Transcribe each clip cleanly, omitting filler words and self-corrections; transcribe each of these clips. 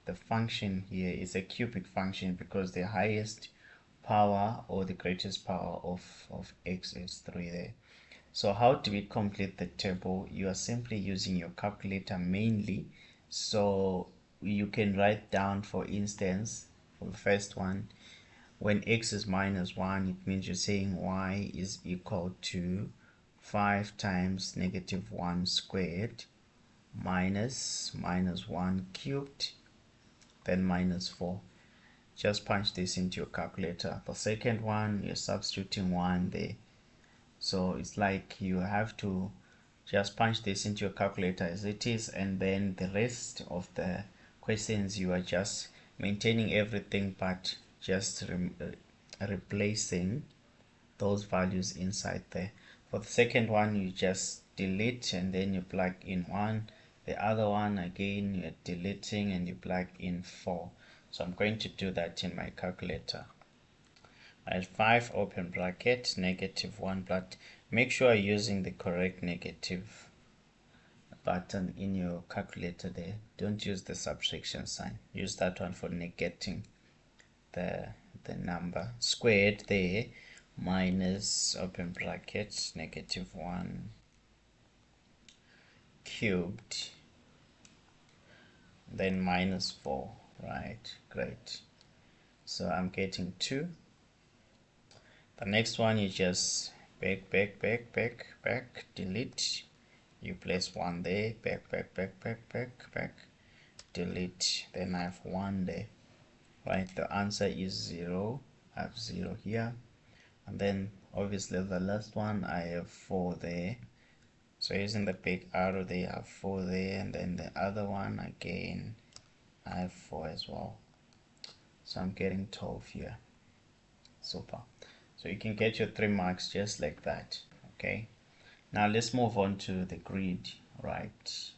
the function here is a cubic function because the highest power or the greatest power of x is 3 there. So how do we complete the table? You are simply using your calculator mainly. So you can write down, for instance, for the first one, when x is minus 1, it means you're saying y is equal to 5 times negative 1 squared minus 1 cubed, then minus 4. Just punch this into your calculator. The second one, you're substituting 1 there. So it's like you have to just punch this into your calculator as it is, and then the rest of the questions you are just maintaining everything but just replacing those values inside there. For the second one, you just delete and then you plug in 1. The other one, again, you're deleting and you plug in 4. So I'm going to do that in my calculator. I have 5 open bracket negative 1, but make sure you're using the correct negative button in your calculator there. Don't use the subtraction sign. Use that one for negating the number. Squared there minus open bracket negative 1 cubed, then minus 4. Right, great. So I'm getting 2. The next one, you just back, delete. You place 1 there, back, delete. Then I have 1 there. Right, the answer is 0. I have 0 here. And then obviously the last one, I have 4 there. So using the big arrow, they have 4 there, and then the other one again, I have 4 as well. So I'm getting 12 here. Super. So you can get your 3 marks just like that. Okay. Now let's move on to the grid, right?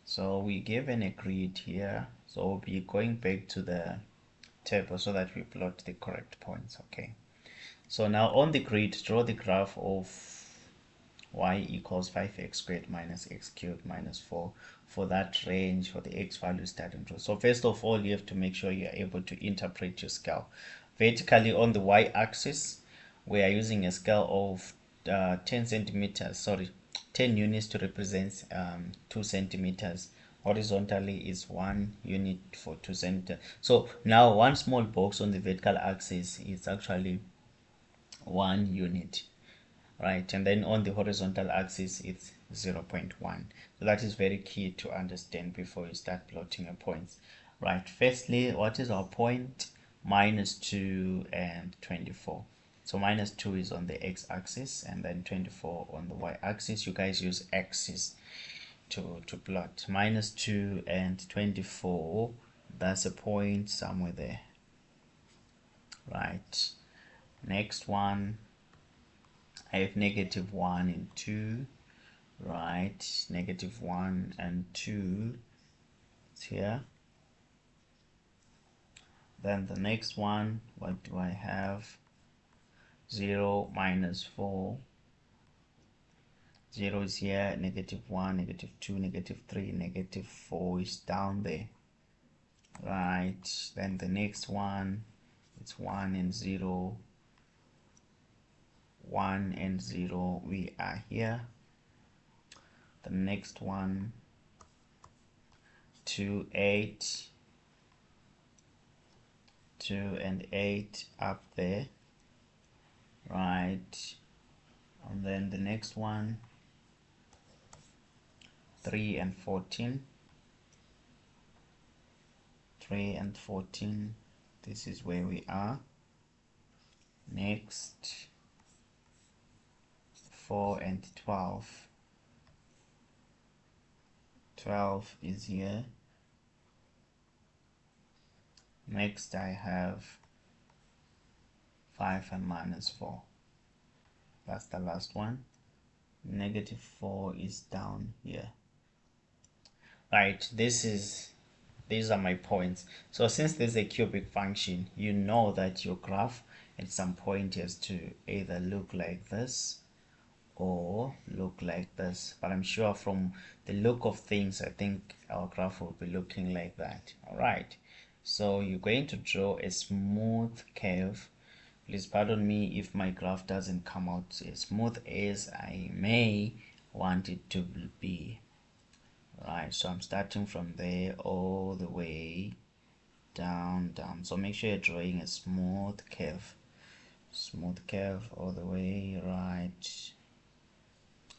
So we given a grid here. So we'll be going back to the table so that we plot the correct points. Okay. So now on the grid, draw the graph of y equals 5x squared minus x cubed minus 4 for that range for the x value starting from. So first of all, you have to make sure you are able to interpret your scale. Vertically on the y-axis, we are using a scale of 10 units to represent 2 centimeters. Horizontally is 1 unit for 2 centimeters. So now one small box on the vertical axis is actually 1 unit, right? And then on the horizontal axis it's 0.1. So that is very key to understand before you start plotting your points, right? Firstly, what is our point? Minus 2 and 24. So minus 2 is on the x-axis and then 24 on the y-axis. You guys use axis to plot. Minus 2 and 24, that's a point somewhere there, right? Next one, I have negative 1 and 2, right? Negative 1 and 2, it's here. Then the next one, what do I have? 0, minus 4. 0 is here, negative 1, negative 2, negative 3, negative 4 is down there, right? Then the next one, it's 1 and 0. 1 and 0, we are here. The next one, 2, 8. 2 and 8 up there, right? And then the next one, 3 and 14. 3 and 14, this is where we are. Next, 4 and 12. 12 is here. Next I have 5 and minus 4. That's the last one. Negative 4 is down here. Right, these are my points. So since this is a cubic function, you know that your graph at some point has to either look like this or look like this, but I'm sure from the look of things, I think our graph will be looking like that. All right, so you're going to draw a smooth curve. Please pardon me if my graph doesn't come out as smooth as I may want it to be. Right, so I'm starting from there all the way down. So make sure you're drawing a smooth curve all the way, right?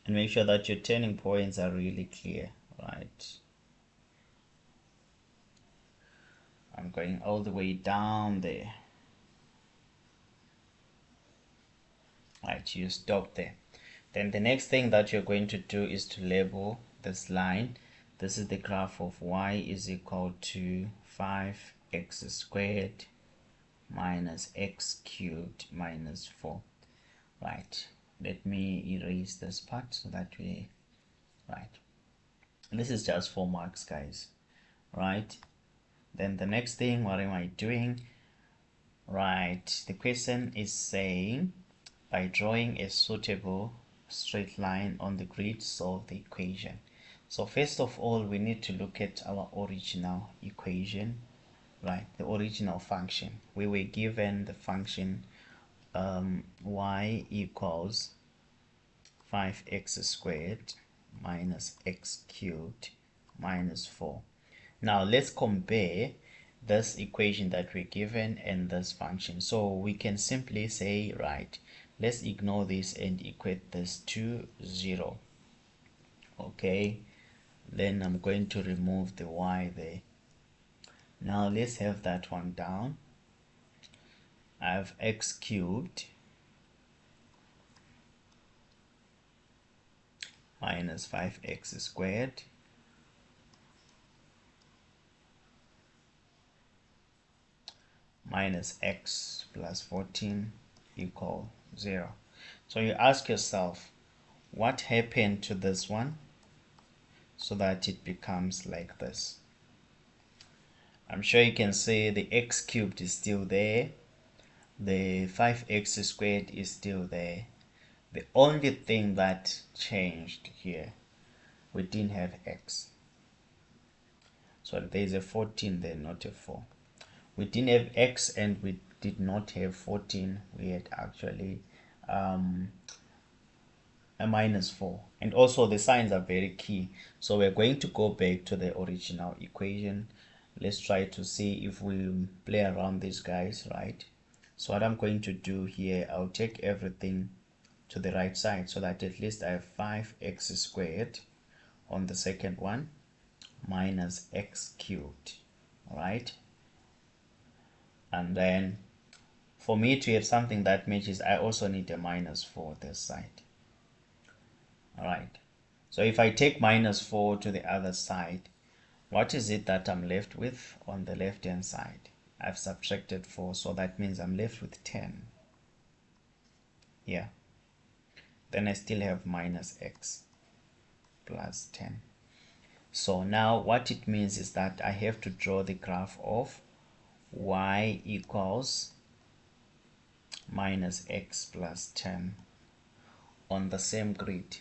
And make sure that your turning points are really clear, right? I'm going all the way down there. Right, you stop there. Then the next thing that you're going to do is to label this line. This is the graph of y is equal to 5x squared minus x cubed minus 4. Right, let me erase this part so that we, right, this is just 4 marks, guys. Right, then the next thing, what am I doing? Right, the question is saying by drawing a suitable straight line on the grid, solve the equation. So first of all, we need to look at our original equation, right? The original function. We were given the function y equals 5x squared minus x cubed minus 4. Now let's compare this equation that we're given and this function. So we can simply say, right, let's ignore this and equate this to 0. Okay, then I'm going to remove the y there. Now let's have that one down. I have x cubed minus 5x squared minus x plus 14 equal 0. So you ask yourself, what happened to this one so that it becomes like this? I'm sure you can see the x cubed is still there, the 5x squared is still there. The only thing that changed here, we didn't have x, so there's a 14 there, not a 4. We didn't have x and we did not have 14. We had actually a minus 4, and also the signs are very key. So we're going to go back to the original equation. Let's try to see if we play around these guys, right? So what I'm going to do here, I'll take everything to the right side so that at least I have 5x squared on the second one minus x cubed. All right, and then for me to have something that matches, I also need a minus 4 this side. All right, so if I take minus 4 to the other side, what is it that I'm left with on the left hand side? I've subtracted 4, so that means I'm left with 10. Yeah, then I still have minus x plus 10. So now what it means is that I have to draw the graph of y equals minus x plus 10 on the same grid.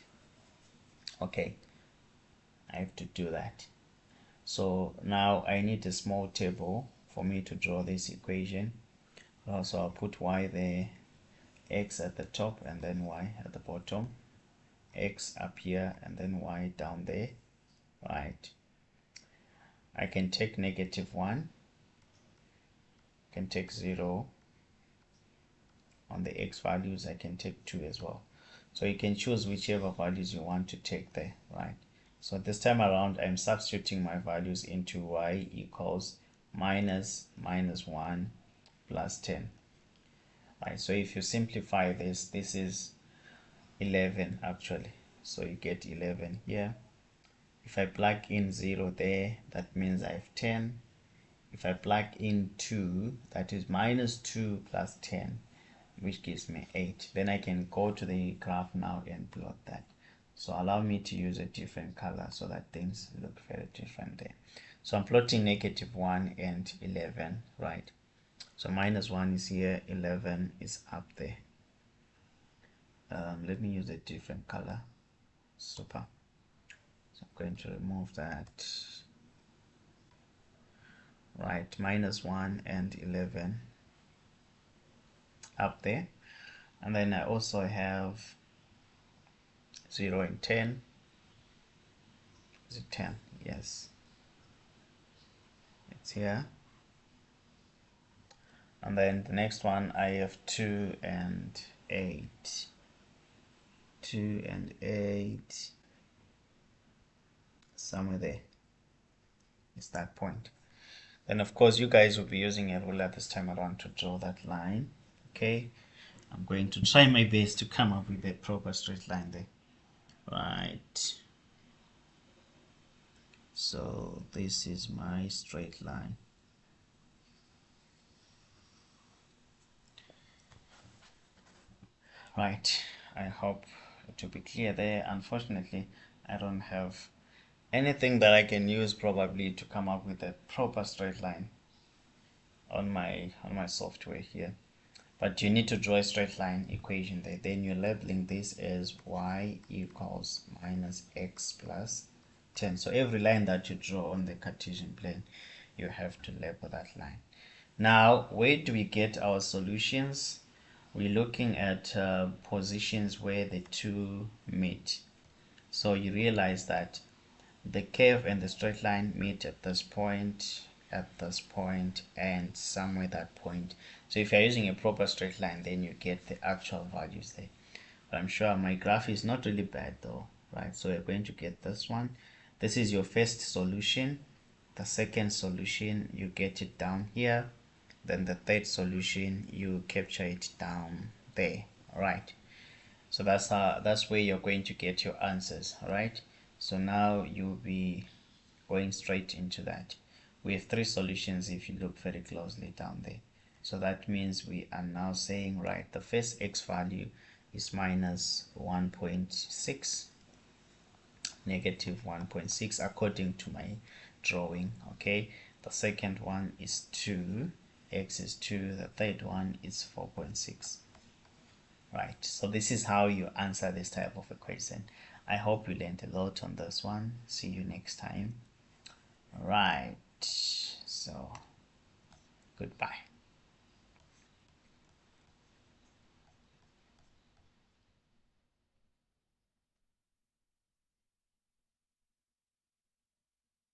Okay, I have to do that. So now I need a small table for me to draw this equation. So I'll put y there, x at the top and then y at the bottom, x up here and then y down there. Right, I can take -1, can take 0 on the x values, I can take 2 as well. So you can choose whichever values you want to take there, right? So this time around I'm substituting my values into y equals -1 plus 10. Right, so if you simplify this, this is 11 actually, so you get 11 here. If I plug in 0 there, that means I have 10. If I plug in 2, that is -2 plus 10, which gives me 8. Then I can go to the graph now and plot that. So allow me to use a different color so that things look very different there. So I'm plotting -1 and 11, right? So -1 is here, 11 is up there. let me use a different color. Super. So I'm going to remove that. Right, -1 and 11 up there, and then I also have 0 and 10. Is it 10? Yes, it's here. And then the next one I have 2 and 8. 2 and 8, somewhere there is that point. Then of course you guys will be using a ruler this time around to draw that line. Okay, I'm going to try my best to come up with a proper straight line there. Right, so this is my straight line. Right, I hope it will be clear there. Unfortunately, I don't have anything that I can use probably to come up with a proper straight line on my software here. But you need to draw a straight line equation there. Then you're labeling this as y equals minus x plus 10. So every line that you draw on the Cartesian plane, you have to label that line. Now, where do we get our solutions? We're looking at positions where the two meet. So you realize that the curve and the straight line meet at this point, and somewhere that point. So if you're using a proper straight line, then you get the actual values there. But I'm sure my graph is not really bad though, right? So you're going to get this one. This is your first solution. The second solution, you get it down here. Then the third solution, you capture it down there. All right, so that's where you're going to get your answers. All right, so now you'll be going straight into that. We have three solutions if you look very closely down there. So that means we are now saying, right, the first x value is minus 1.6, negative 1.6 according to my drawing. Okay, the second one is 2, x is 2, the third one is 4.6. right, so this is how you answer this type of equation. I hope you learned a lot on this one. See you next time. Right, so goodbye.